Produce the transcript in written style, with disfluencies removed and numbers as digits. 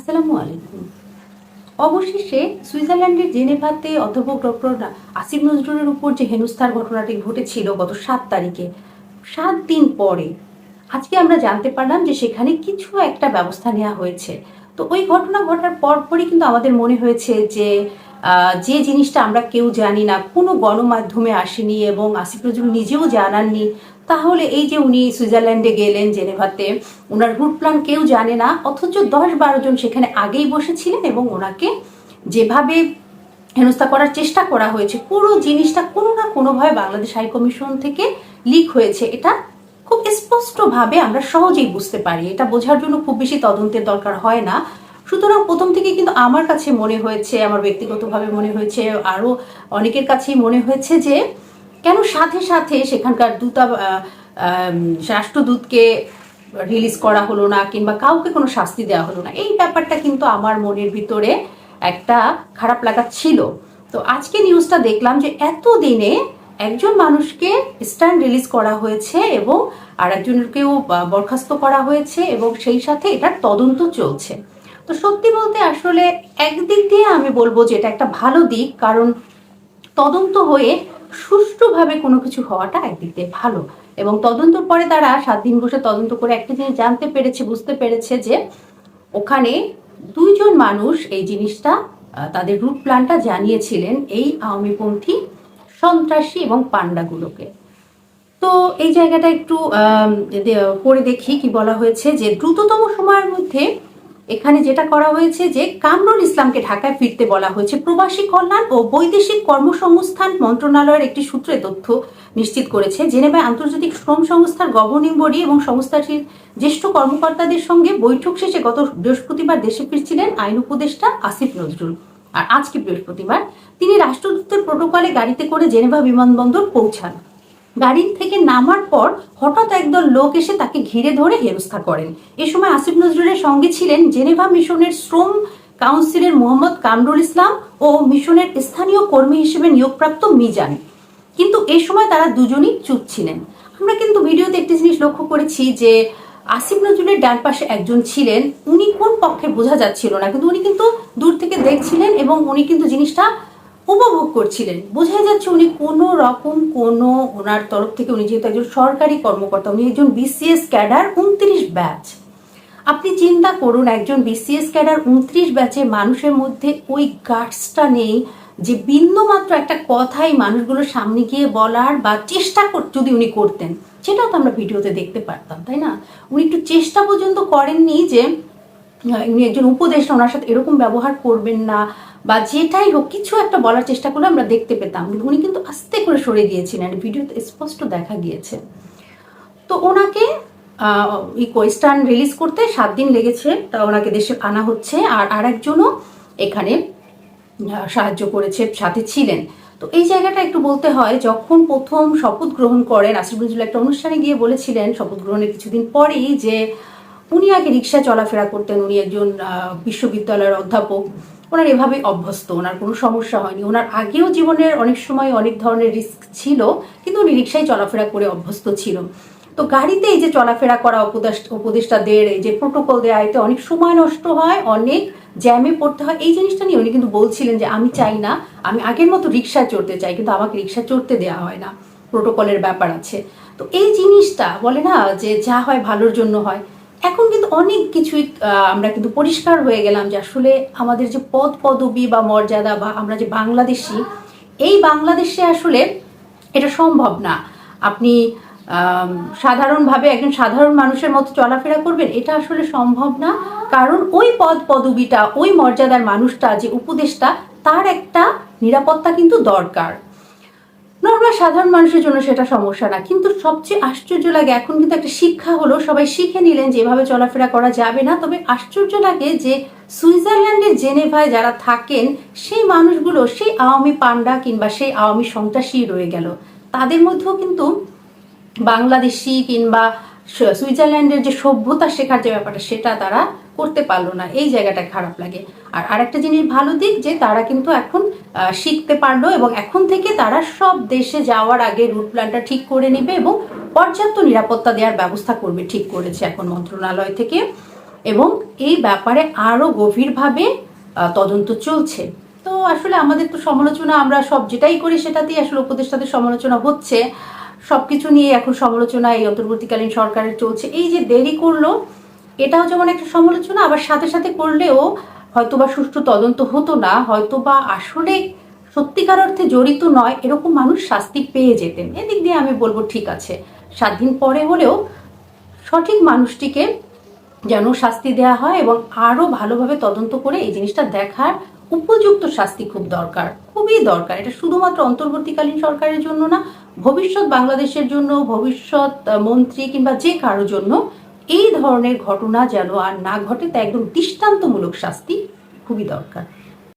আসসালামু আলাইকুম। অবশেষে সুইজারল্যান্ডের জেনেভাতে অধ্যাপক ডক্টর আসিফ নজরুলের উপর যে হেনস্থার ঘটনাটি ঘটেছিল গত 7 তারিখে, 7 দিন পরে আজকে আমরা জানতে পারলাম যে সেখানে কিছু একটা ব্যবস্থা নেওয়া হয়েছে। তো ওই ঘটনা ঘটার পরপরই কিন্তু আমাদের মনে হয়েছে যে যে জিনিসটা আমরা কেউ জানি না, কোনো গণমাধ্যমে আসেনি এবং আসিফ নজরুল নিজেও জানাননি, তাহলে এই যে উনি সুইজারল্যান্ডে গেলেন জেনেভাতে, ওনার রুট প্ল্যান কেউ জানে না, অথচ 10-12 জন সেখানে আগেই বসেছিলেন এবং ওনাকে যেভাবে হেনস্থা করার চেষ্টা করা হয়েছে, পুরো জিনিসটা কোনো না কোনোভাবে বাংলাদেশ হাই কমিশন থেকে লিক হয়েছে। এটা খুব স্পষ্টভাবে আমরা সহজেই বুঝতে পারি, এটা বোঝার জন্য খুব বেশি তদন্তের দরকার হয় না। সুতরাং প্রথম থেকে কিন্তু আমার কাছে মনে হয়েছে, আমার ব্যক্তিগতভাবে মনে হয়েছে, আরও অনেকের কাছেই মনে হয়েছে যে কেন সাথে সাথে সেখানকার রাষ্ট্রদূতকে রিলিজ করা হলো না কিংবা কাউকে কোনো শাস্তি দেওয়া হলো না। এই ব্যাপারটা কিন্তু আমার মনের ভিতরে একটা খারাপ লাগা ছিল। তো আজকে নিউজটা দেখলাম যে এতদিনে একজন মানুষকে স্ট্যান্ড রিলিজ করা হয়েছে এবং আর একজনকেও বরখাস্ত করা হয়েছে এবং সেই সাথে এটার তদন্ত চলছে। তো সত্যি বলতে আসলে একদিক দিয়ে আমি বলবো যে এটা একটা ভালো দিক, কারণ তদন্ত হয়ে সুষ্ঠুভাবে কোনো কিছু হওয়াটা একদিক দিয়ে ভালো। এবং তদন্তর পরে তারা 7 দিন বসে তদন্ত করে একটা জিনিস জানতে পেরেছে, বুঝতে পেরেছে যে ওখানে 2 জন মানুষ এই জিনিসটা তাদের রুট প্ল্যানটা জানিয়েছিলেন এই আওয়ামীপন্থী সন্ত্রাসী এবং পান্ডাগুলোকে। তো এই জায়গাটা একটু পড়ে দেখি কি বলা হয়েছে, যে দ্রুততম সময়ের মধ্যে এখানে যেটা করা হয়েছে যে কামরুল ইসলামকে ঢাকায় ফিরতে বলা হয়েছে। প্রবাসী কল্যাণ ও বৈদেশিক কর্মসংস্থান মন্ত্রণালয়ের একটি সূত্রে তথ্য নিশ্চিত করেছে। জেনেভায় আন্তর্জাতিক শ্রম সংস্থার গভর্নিং বডি এবং সংস্থাটির জ্যেষ্ঠ কর্মকর্তাদের সঙ্গে বৈঠক শেষে গত বৃহস্পতিবার দেশে ফিরছিলেন আইন উপদেষ্টা আসিফ নজরুল। আর আজকে বৃহস্পতিবার তিনি রাষ্ট্রদূতের প্রোটোকলে গাড়িতে করে জেনেভা বিমানবন্দর পৌঁছান। গাড়ি থেকে নামার পর হঠাৎ একদল লোক এসে তাকে ঘিরে ধরে হেনস্থা করেন। এ সময় আসিফ নজরুলের সঙ্গে ছিলেন জেনেভা মিশনের শ্রম কাউন্সিলের মোহাম্মদ কামরুল ইসলাম ও মিশনের স্থানীয় কর্মী হিসেবে নিয়োগপ্রাপ্ত মিজান। কিন্তু এই সময় তারা দুজনই চুপ ছিলেন। আমরা কিন্তু ভিডিওতে একটি জিনিস লক্ষ্য করেছি যে আসিফ নজরুলের ডান পাশে একজন ছিলেন, উনি কোন পক্ষে বোঝা যাচ্ছিল না, কিন্তু উনি কিন্তু দূর থেকে দেখছিলেন এবং উনি কিন্তু জিনিসটা উপভোগ করছিলেন। বোঝা যাচ্ছে উনি কোনো রকম ওনার তরফ থেকে, উনি যেহেতু একজন সরকারি কর্মকর্তা, উনি একজন বিসিএস ক্যাডার 29 ব্যাচ। আপনি চিন্তা করুন, একজন বিসিএস ক্যাডার 29 ব্যাচের মানুষের মধ্যে ওই গার্ডসটা নেই যে বিন্দুমাত্র একটা কথাই মানুষগুলোর সামনে গিয়ে বলার বা চেষ্টা যদি উনি করতেন, সেটাও তো আমরা ভিডিওতে দেখতে পারতাম, তাই না? উনি একটু চেষ্টা পর্যন্ত করেননি যে উনি একজন উপদেষ্টা, ওনার সাথে এরকম ব্যবহার করবেন না বা যেটাই হোক কিছু একটা বলার চেষ্টা করলে আমরা দেখতে পেতাম। উনি কিন্তু আস্তে করে সরে গিয়েছিলেন, ভিডিওতে স্পষ্ট দেখা গিয়েছে। তো ওনাকে স্ট্যান্ড রিলিজ করতে 7 দিন লেগেছে, তা ওনাকে দেশে আনা হচ্ছে। আর আরেকজনও এখানে সাহায্য করেছে, সাথে ছিলেন। তো এই জায়গাটা একটু বলতে হয়, যখন প্রথম শপথ গ্রহণ করেন আসিফ নজরুল একটা অনুষ্ঠানে গিয়ে বলেছিলেন শপথ গ্রহণের কিছুদিন পরেই যে উনি আগে রিক্সা চলাফেরা করতেন, উনি একজন বিশ্ববিদ্যালয়ের অধ্যাপক, ওনার এভাবেই অভ্যস্ত, ওনার কোনো সমস্যা হয়নি। ওনার আগেও জীবনের অনেক সময় অনেক ধরনের রিস্ক ছিল, কিন্তু উনি রিক্সায় চলাফেরা করে অভ্যস্ত ছিল। তো গাড়িতে এই যে চলাফেরা করা উপদেষ্টাদের এই যে প্রোটোকল দেওয়া, এতে অনেক সময় নষ্ট হয়, অনেক জ্যামে পড়তে হয়। এই জিনিসটা নিয়ে উনি কিন্তু বলছিলেন যে আমি চাই না, আমি আগের মতো রিক্সায় চড়তে চাই, কিন্তু আমাকে রিক্সা চড়তে দেওয়া হয় না, প্রোটোকলের ব্যাপার আছে। তো এই জিনিসটা বলে না যে যা হয় ভালোর জন্য হয়। এখন কিন্তু অনেক কিছুই আমরা কিন্তু পরিষ্কার হয়ে গেলাম যে আসলে আমাদের যে পদ পদবি বা মর্যাদা বা আমরা যে বাংলাদেশি, এই বাংলাদেশে আসলে এটা সম্ভব না। আপনি সাধারণভাবে একজন সাধারণ মানুষের মতো চলাফেরা করবেন, এটা আসলে সম্ভব না। কারণ ওই পদ পদবিটা, ওই মর্যাদার মানুষটা যে উপদেষ্টা, তার একটা নিরাপত্তা কিন্তু দরকার। নর্মাল সাধারণ মানুষের জন্য সেটা সমস্যা না, কিন্তু সবচেয়ে আশ্চর্য লাগে, এখন কিন্তু একটা শিক্ষা হলো, সবাই শিখে নিলেন যে এভাবে চলাফেরা করা যাবে না। তবে আশ্চর্য লাগে যে সুইজারল্যান্ডের জেনেভায় যারা থাকেন সেই মানুষগুলো সেই আওয়ামী পান্ডা কিংবা সেই আওয়ামী সন্ত্রাসী রয়ে গেল। তাদের মধ্যেও কিন্তু বাংলাদেশি কিংবা সুইজারল্যান্ডের যে সভ্যতা শেখার যে ব্যাপারটা, সেটা তারা করতে পারলো না। এই জায়গাটা খারাপ লাগে। আর আরেকটা জিনিস ভালো দিক যে তারা কিন্তু এখন শিখতে পারলো এবং এখন থেকে তারা সব দেশে যাওয়ার আগে রুট প্ল্যানটা ঠিক করে নেবে এবং পর্যাপ্ত নিরাপত্তা দেওয়ার ব্যবস্থা করবে, ঠিক করেছে এখন মন্ত্রণালয় থেকে। এবং এই ব্যাপারে আরও গভীরভাবে তদন্ত চলছে। তো আসলে আমাদের তো সমালোচনা, আমরা সব যেটাই করি সেটাতেই আসলে উপদেষ্টাদের সমালোচনা হচ্ছে, সব কিছু নিয়ে এখন সমালোচনা এই অন্তর্বর্তীকালীন সরকারের চলছে। এই যে দেরি করলো এটাও যেমন একটা সমালোচনা, আবার সাথে সাথে করলেও হয়তোবা সুষ্ঠু তদন্ত হতো না, হয়তোবা আসলে সত্যিকার অর্থে জড়িত নয় এরকম মানুষ শাস্তি পেয়ে যেতেন। এদিক দিয়ে আমি বলবো ঠিক আছে, 7 দিন পরে হলেও সঠিক মানুষটিকে যেন শাস্তি দেওয়া হয় এবং আরও ভালোভাবে তদন্ত করে এই জিনিসটা দেখার উপযুক্ত শাস্তি খুব দরকার, খুবই দরকার। এটা শুধুমাত্র অন্তর্বর্তীকালীন সরকারের জন্য না, ভবিষ্যৎ বাংলাদেশের জন্য, ভবিষ্যৎ মন্ত্রী কিংবা যে কারো জন্য এই ধরনের ঘটনা যেন আর না ঘটে, তা একদম দৃষ্টান্তমূলক শাস্তি খুবই দরকার।